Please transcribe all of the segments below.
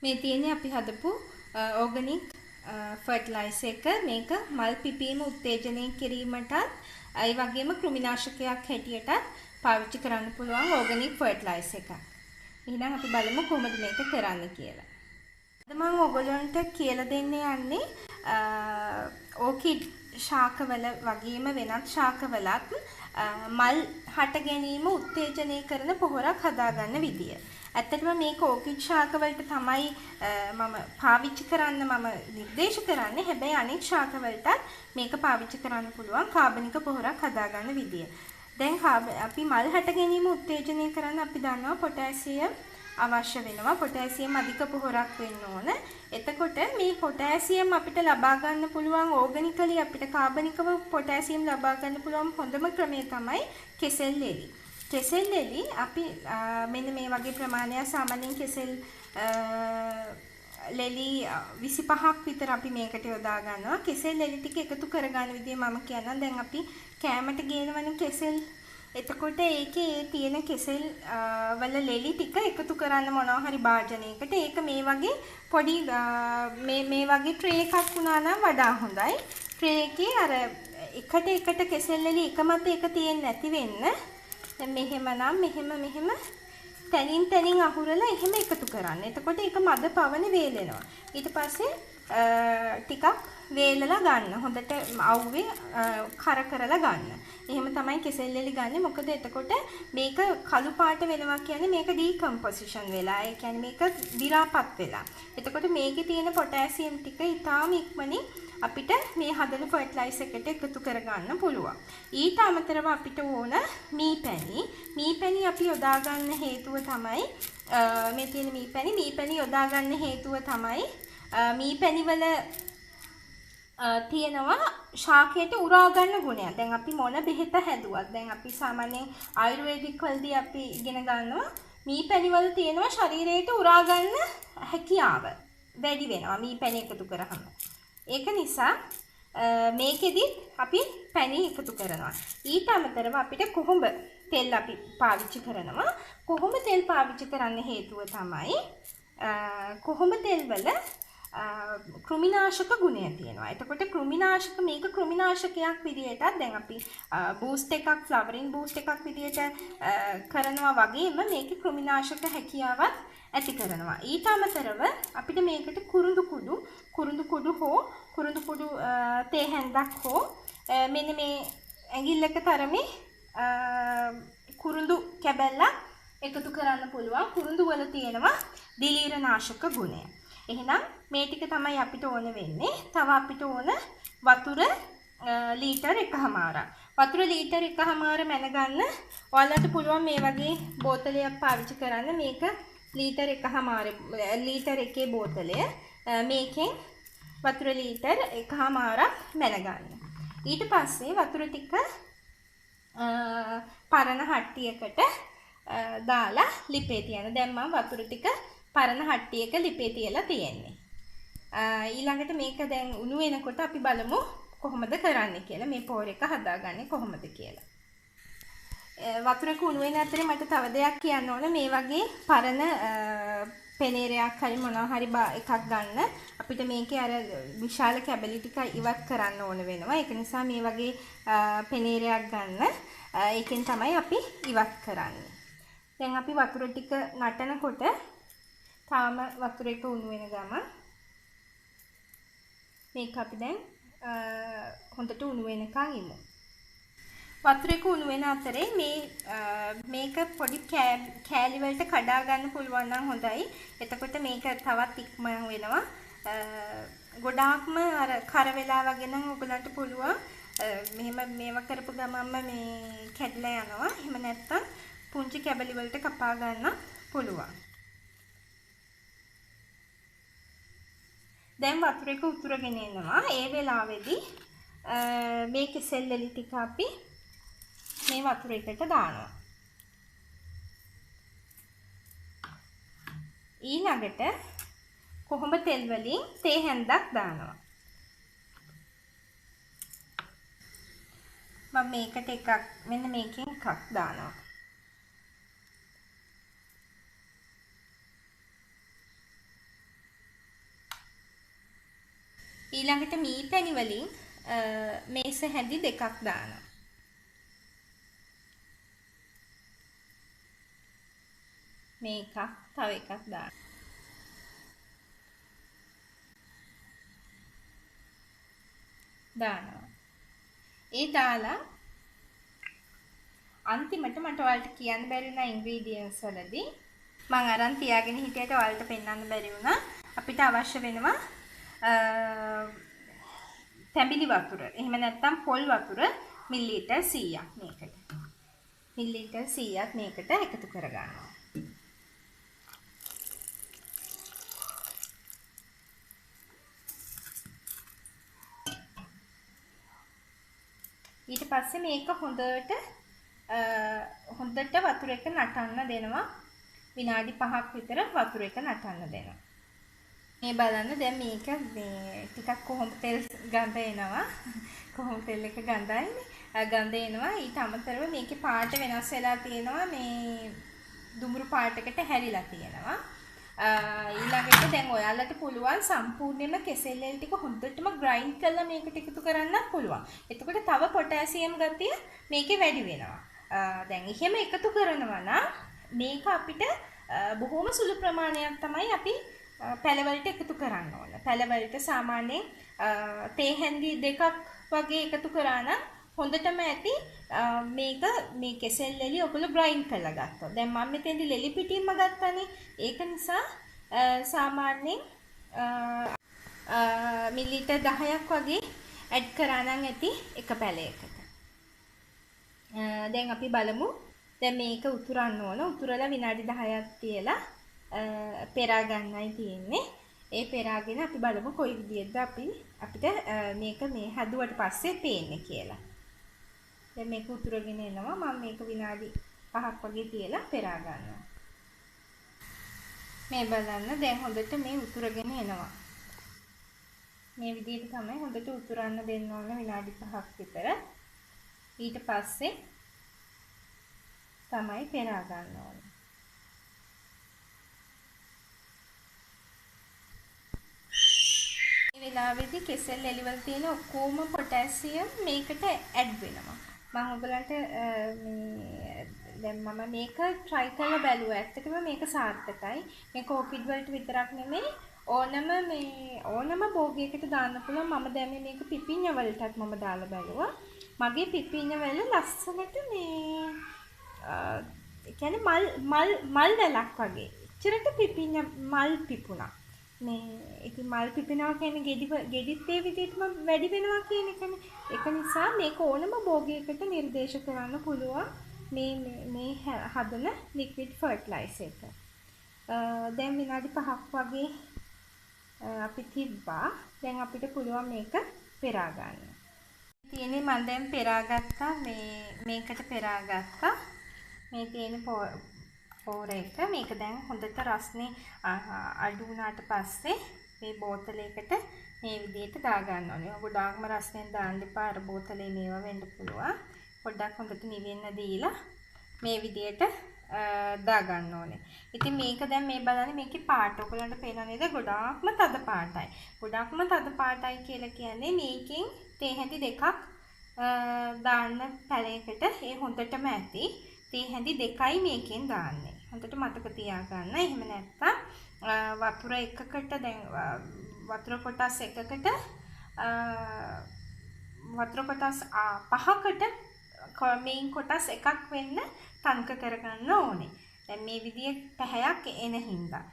මේ තියෙන්නේ අපි හදපු ඕගනික් ෆර්ටිලයිසර් එක. මේක මල් පිපීම උත්තේජනය කිරීමටත් ඒ වගේම කෘමිනාශකයක් හැටියටත් පාවිච්චි කරන්න පුළුවන් ඕගනික් ෆර්ටිලයිසර් එකක්. එහෙනම් අපි බලමු කොහොමද මේක කරන්න කියලා. අද මම ඔයගොල්ලන්ට කියලා දෙන්න යන්නේ ඕකිඩ් ශාකවල වගේම වෙනත් ශාකවලත් මල් හට ගැනීම උත්තේජනය කරන පොහොරක් හදාගන්න විදිය. ඇත්තටම මේක ඕකිඩ් ශාක වලට තමයි මම පාවිච්චි කරන්න මම නිර්දේශ කරන්නේ. හැබැයි අනෙක් ශාක වලටත් මේක පාවිච්චි කරන්න පුළුවන් කාබනික පොහොරක් හදාගන්න විදිය. දැන් අපි මල් හට ගැනීම උත්තේජනය කරන්න අපි දන්නවා පොටෑසියම් අවශ්‍ය වෙනවා. පොටෑසියම් අධික පොහොරක් වෙන්න ඕන. එතකොට මේ පොටෑසියම් අපිට ලබා ගන්න පුළුවන් ඕගනිකලි අපිට කාබනිකව පොටෑසියම් ලබා ගන්න පුළුවන් හොඳම ක්‍රමය තමයි කෙසෙල් ලෙලි. කෙසෙල් ලෙලි අපි මෙන්න මේ වගේ ප්‍රමාණයක් සාමාන්‍යයෙන් කෙසෙල් ලෙලි 25ක් විතර අපි මේකට යොදා ගන්නවා. කෙසෙල් ලෙලි ටික එකතු කරගන්න විදිය මම කියන්නම්. දැන් අපි කෑමට ගේනවනේ කෙසෙල්. එතකොට ඒකේ තියෙන කෙසෙල් වල ලෙලි ටික එකතු කරන්න මොනවා හරි භාජනයකට. ඒක මේ වගේ පොඩි මේ වගේ ට්‍රේ එකක් වුණා නම් වඩා හොඳයි. ට්‍රේ එකේ අර එකට කෙසෙල් ලෙලි එක මත එක තියෙන්නේ නැති වෙන්න. දැන් මෙහෙම තනින් අහුරලා එහෙම එකතු කරන්න. එතකොට ඒක මද පවන වේලෙනවා. ඊට පස්සේ ටිකක් වේලලා ගන්න. හොඳට අවුවේ කර කරලා ගන්න. එහෙම තමයි කෙසෙල් ලෙලි ගන්න. මොකද එතකොට මේක කළු පාට වෙනවා කියන්නේ මේක ඩිකම්පොසිෂන් වෙලා. ඒ කියන්නේ මේක දිරාපත් වෙලා. එතකොට මේකේ තියෙන පොටෑසියම් ටික ඊටාම ඉක්මනින් අපිට මේ හදන ෆර්ටිලයිසර් එකට එකතු කරගන්න පුළුවන්. ඊට අමතරව අපිට ඕන මීපැණි. මීපැණි අපි යොදා ගන්න හේතුව තමයි මේ තියෙන මීපැණි යොදා ගන්න හේතුව තමයි මීපැණි වල තියෙනවා ශාකයට උරා ගන්න ගුණයක්. දැන් අපි මොන බෙහෙත හැදුවත් දැන් අපි සාමාන්‍යයෙන් ආයුර්වේදික් වලදී අපි ඉගෙන ගන්නවා මීපැණි වල තියෙනවා ශරීරයට උරා ගන්න හැකියාව වැඩි වෙනවා මීපැණි එකතු කරාම. ඒක නිසා මේකෙදි අපි පැණි එකතු කරනවා. ඊට අමතරව අපිට කොහොඹ තෙල් අපි පාවිච්චි කරනවා. කොහොඹ තෙල් පාවිච්චි කරන්න හේතුව තමයි කොහොඹ තෙල් වල කෘමිනාශක ගුණය තියෙනවා. එතකොට මේක කෘමිනාශකයක් විදිහටත් දැන් අපි බූස්ට් එකක් ෆ්ලවරින් බූස්ට් එකක් විදිහට කරනවා වගේම මේකේ කෘමිනාශක හැකියාවක් ඇති කරනවා. ඊට අමතරව අපිට මේකට කුරුඳු කුඩු හෝ කුරුඳු කුඩු තේ හැන්දක් හෝ මෙන්න මේ ඇඟිල්ලක තරමේ කුරුඳු කැබැල්ලක් එකතු කරන්න පුළුවන්. කුරුඳු වල තියෙනවා දිලීරනාශක ගුණය. එහෙනම් මේ ටික තමයි අපිට ඕන වෙන්නේ. තව අපිට ඕන වතුර ලීටර් 1.5. වතුර ලීටර් 1.5 මැනගන්න. ඔයාලට පුළුවන් මේ වගේ බෝතලයක් පාවිච්චි කරන්න. මේක ලීටර් 1.5 ලීටර් එකේ බෝතලය. මේකෙන් වතුර ලීටර් 1.5ක් මැනගන්න. ඊට පස්සේ වතුර ටික පරණ හට්ටියකට දාලා ලිපේ තියන්න. දැන් මම වතුර ටික පරණ හට්ටියක ලිපේ තියලා තියෙන්නේ. ඊළඟට මේක දැන් උණු වෙනකොට අපි බලමු කොහොමද කරන්නේ කියලා. මේ පෝර එක හදාගන්නේ කොහොමද කියලා. වතුර එක උණු වෙන අතරේ මට තව දෙයක් කියන්න ඕන. මේ වගේ පරණ පෙනේරයක් හරි මොනවා හරි එකක් ගන්න. අපිට මේකේ අර විශාල කැබලි ටික ඉවත් කරන්න ඕන වෙනවා. ඒක නිසා මේ වගේ පෙනේරයක් ගන්න. ඒකෙන් තමයි අපි ඉවත් කරන්නේ. දැන් අපි වතුර ටික නටනකොට තාම වතුර එක උණු වෙන ගම මේක අපි දැන් හොඳට උණු වෙනකන් ඉමු. වතුර එක උණු වෙන අතරේ මේක පොඩි කෑලි වලට කඩා ගන්න පුළුවන් නම් හොඳයි. එතකොට මේක තවත් ඉක්මන් වෙනවා. ගොඩාක්ම අර කර වෙලා වගේ නම් ඔයගලන්ට පුළුවන් මෙහෙම මේවා කරපු ගමන්ම මේ කැඩලා යනවා. එහෙම නැත්තම් පුංචි කැබලි වලට කපා ගන්න පුළුවන්. දැන් වතුර එක උතුරගෙන එනවා. ඒ වෙලාවේදී මේ කෙසෙල් ලෙලි ටික අපි මේ වතුර එකට දානවා. ඊළඟට කොහොඹ තෙල් වලින් තේ හැන්දක් දානවා. මම මේකට එකක් මෙන්න මේකෙන් එකක් දානවා. ඊළඟට මී පැණි වලින් මේස හැඳි 2ක් දානවා. මේ එකක් තව එකක් දානවා. ඒ දාලා අන්තිමට මට ඔයාලට කියන්න බැරි වුණා ඉන්ග්‍රීඩියන්ට්ස් වලදී මම අරන් තියාගෙන හිටියට ඔයාලට පෙන්වන්න බැරි වුණා. අපිට අවශ්‍ය වෙනවා තැඹිලි වතුර. එහෙම නැත්නම් පොල් වතුර මිලිලීටර් 100ක් මේකට. මිලිලීටර් 100ක් මේකට එකතු කරගන්නවා. ඊට පස්සේ මේක හොඳට වතුර එක නටන්න දෙනවා. විනාඩි 5ක් විතර වතුර එක නටන්න දෙනවා. මේ බලන්න දැන් මේක ටිකක් කොහොඹ තෙල් ගඳ එනවා. කොහොඹ තෙල් එක ගඳයිනේ. ගඳ එනවා. ඊට අමතරව මේකේ පාට වෙනස් වෙලා තියෙනවා. මේ දුඹුරු පාටකට හැරිලා තියෙනවා. ඊළඟට දැන් ඔයාලට පුළුවන් සම්පූර්ණයෙන්ම කෙසෙල් වල ටික හොඳටම ග්‍රයින්ඩ් කරලා මේකට එකතු කරන්නත් පුළුවන්. එතකොට තව පොටෑසියම් ගතිය මේකේ වැඩි වෙනවා. දැන් එහෙම එකතු කරනවා නම් මේක අපිට බොහොම සුළු ප්‍රමාණයක් තමයි අපි පැල වලට එකතු කරන්න ඕන. පැල වලට සාමාන්‍යයෙන් තේ හැඳි 2ක් වගේ එකතු කරා නම් හොඳටම ඇති මේක මේ කෙසෙල් ලෙලි ඔයගොල්ලෝ ග්‍රයින්ඩ් කරලා ගත්තා. දැන් මම මෙතෙන්දි ලෙලි පිටින්ම ගත්තානේ. ඒක නිසා සාමාන්‍යයෙන් මිලිලීටර් 10ක් වගේ ඇඩ් කරා නම් ඇති එක පැලයකට. දැන් අපි බලමු. දැන් මේක උතුරන්න ඕන. උතුරලා විනාඩි 10ක් තියලා පෙරා ගන්නයි තියෙන්නේ. ඒ පෙරාගෙන අපි බලමු කොයි විදිහටද අපිට මේක මේ හැදුවට පස්සේ පේන්නේ කියලා. දැන් මේක උතුරගෙන එනවා. මම මේක විනාඩි 5ක් වගේ තියලා පෙරා ගන්නවා. මේ බලන්න දැන් හොඳට මේ උතුරගෙන එනවා. මේ විදිහට තමයි හොඳට උතුරන්න දෙන්න ඕන විනාඩි 5ක් විතර. ඊට පස්සේ තමයි පෙරා ගන්න ඕන. මේ වෙලාවේදී කෙසෙල් එලි වල තියෙන ඔක්කොම පොටෑසියම් මේකට ඇඩ් වෙනවා. මම ඔයගලන්ට දැන් මම මේක try කරලා බැලුවා. ඇත්තටම මේක සාර්ථකයි. මේක ඕකිඩ් වලට විතරක් නෙමෙයි ඕනම භෝගයකට දාන්න පුළුවන්. මම දැන් මේක පිපිඤ්ඤ වලටත් මම දාලා බැලුවා. මගේ පිපිඤ්ඤ වල ලස්සනට ඒ කියන්නේ මල් වැලක් වගේ. ඉච්චරට පිපිඤ්ඤ මල් පිපුණා. මේ ඉතින් මල් පිපෙනවා කියන්නේ ගෙඩිත් ඒ විදිහටම වැඩි වෙනවා කියන එකනේ. ඒක නිසා මේක ඕනම භෝගයකට නිර්දේශ කරන්න පුළුවන් මේ හදන ලික්විඩ් ෆර්ටිලයිසර් එක. දැන් විනාඩි 5ක් වගේ අපි තිබ්බා. දැන් අපිට පුළුවන් මේක පෙරා ගන්න. තියෙන්නේ මම දැන් පෙරාගත්තා මේකට පෙරාගත්තා. මේ තියෙන පෝර එක මේක දැන් හොඳට රස්නේ අඩු වුණාට පස්සේ මේ බෝතලයකට මේ විදිහට දා ගන්න ඕනේ. ගොඩාක්ම රස්නෙන් දාන්න එපා. අර බෝතලේ මේවා වෙන්න පුළුවන්. පොඩ්ඩක් හොඳට නිවෙන්න දීලා මේ විදිහට දා ගන්න ඕනේ. ඉතින් මේක දැන් මේ බලන්න මේකේ පාට ඔයගලන්ට පේනව නේද? ගොඩාක්ම තද පාටයි. ගොඩාක්ම තද පාටයි කියලා කියන්නේ මේකෙන් තේ හැඳි 2ක් දාන්න පැලයකට ඒ හොඳටම ඇති. තේ හැඳි 2යි මේකෙන් දාන්නේ. හොඳට මතක තියාගන්න. එහෙම නැත්නම් වතුර එකකට දැන් වතුර කොටස් එකකට වතුර කොටස් 5කට මේන් කොටස් එකක් වෙන්න තන්ක කරගන්න ඕනේ. දැන් මේ විදිහේ පැහැයක් එන හින්දා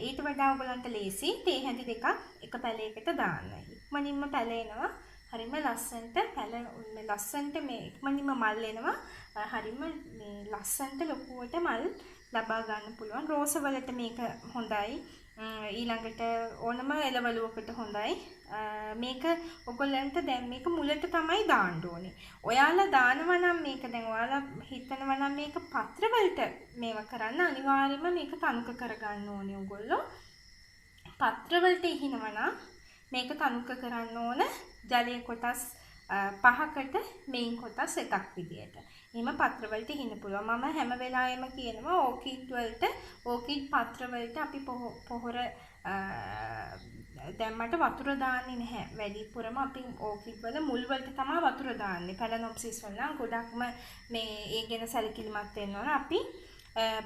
ඊට වඩා ඔයගලන්ට ලේසි තේ හැඳි 2ක් එක පැලයකට දාන්න. ඉක්මනින්ම පැලෙනවා. හරිම ලස්සනට ලස්සනට මේ ඉක්මනින්ම මල් එනවා. හරිම මේ ලස්සනට ලොකුවට මල් ලබා ගන්න පුළුවන්. රෝස වලට මේක හොඳයි. ඊළඟට ඕනම එළවලුවකට හොඳයි. මේක ඔයගොල්ලන්ට දැන් මේක මුලට තමයි දාන්න ඕනේ. ඔයාලා දානවා නම් මේක දැන් ඔයාලා හිතනවා නම් මේක පත්‍ර වලට මේව කරන්න අනිවාර්යයෙන්ම මේක තනුක කරගන්න ඕනේ ඔයගොල්ලෝ. පත්‍ර වලට ඉහිනවා නම් මේක තනුක කරන්න ඕන ජලයේ කොටස් 5කට මේන් කොටස් 1ක් විදියට. එහෙම පත්‍ර වලට ඉහින්න පුළුවන්. මම හැම වෙලාවෙම කියනවා ඕකිඩ් පත්‍ර වලට අපි පොහොර දැන් මට වතුර දාන්නේ නැහැ. වැඩිපුරම අපි ඕකිඩ් වල මුල් වලට තමයි වතුර දාන්නේ. පැලනොප්සිස් වල නම් ගොඩක්ම මේ ඒ ගැන සැලකිලිමත් වෙන්න ඕන. අපි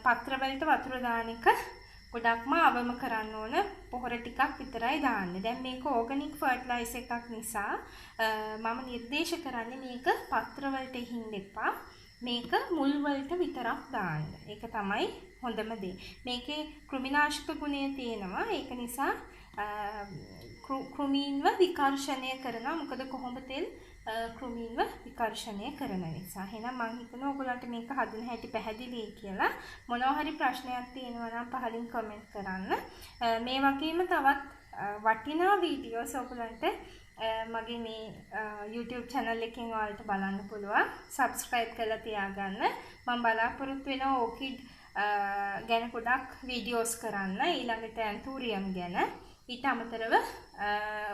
පත්‍ර වලට වතුර දාන එක ගොඩක්ම අවම කරන්න ඕන. පොහොර ටිකක් විතරයි දාන්නේ. දැන් මේක ඕගනික් ෆර්ටිලයිසර් එකක් නිසා මම නිර්දේශ කරන්නේ මේක පත්‍ර වලට හින්න එපා. මේක මුල් වලට විතරක් දාන්න. ඒක තමයි හොඳම දේ. මේකේ කෘමිනාශක ගුණය තියෙනවා. ඒක නිසා කෘමීන්ව විකර්ෂණය කරනවා. මොකද කොහොඹ තෙල් කෘමීන්ව විකර්ෂණය කරන නිසා. එහෙනම් මම හිතනවා ඔයගොල්ලන්ට මේක හදන හැටි පැහැදිලියි කියලා. මොනවා හරි ප්‍රශ්නයක් තියෙනවා නම් පහලින් කමෙන්ට් කරන්න. මේ වගේම තවත් වටිනා වීඩියෝස් ඔයගොල්ලන්ට මගේ මේ YouTube channel එකෙන් ඔයාලට බලන්න පුළුවන්. subscribe කරලා තියාගන්න. මම බලාපොරොත්තු වෙනවා ඕකිඩ් ගැන ගොඩක් වීඩියෝස් කරන්න. ඊළඟට ඇන්තූරියම් ගැන. ඊට අමතරව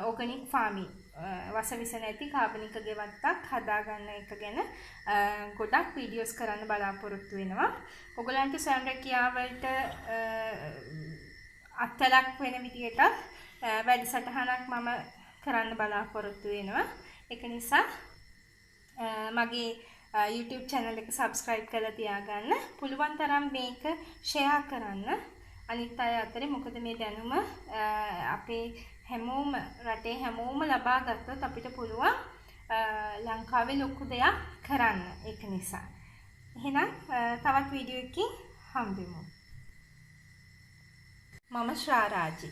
ඕගනික් ෆාමින් වසවිස නැති කාබනික ගෙවත්තක් හදාගන්න එක ගැන ගොඩක් වීඩියෝස් කරන්න බලාපොරොත්තු වෙනවා. ඔයගලන්ට ස්වයං රැකියාවලට අත්ලක් වෙන විදිහට වැඩසටහනක් මම කරන්න බලාපොරොත්තු වෙනවා. ඒක නිසා මගේ YouTube channel එක subscribe කරලා තියාගන්න. පුළුවන් තරම් මේක share කරන්න අනිත් අය අතරේ. මොකද මේ දැනුම අපේ හැමෝම රටේ හැමෝම ලබා ගත්තොත් අපිට පුළුවන් ලංකාවේ ලොකු දෙයක් කරන්න. ඒක නිසා. එහෙනම් තවත් වීඩියෝ එකකින් හම්බෙමු. මම ශ්‍රාරාජි.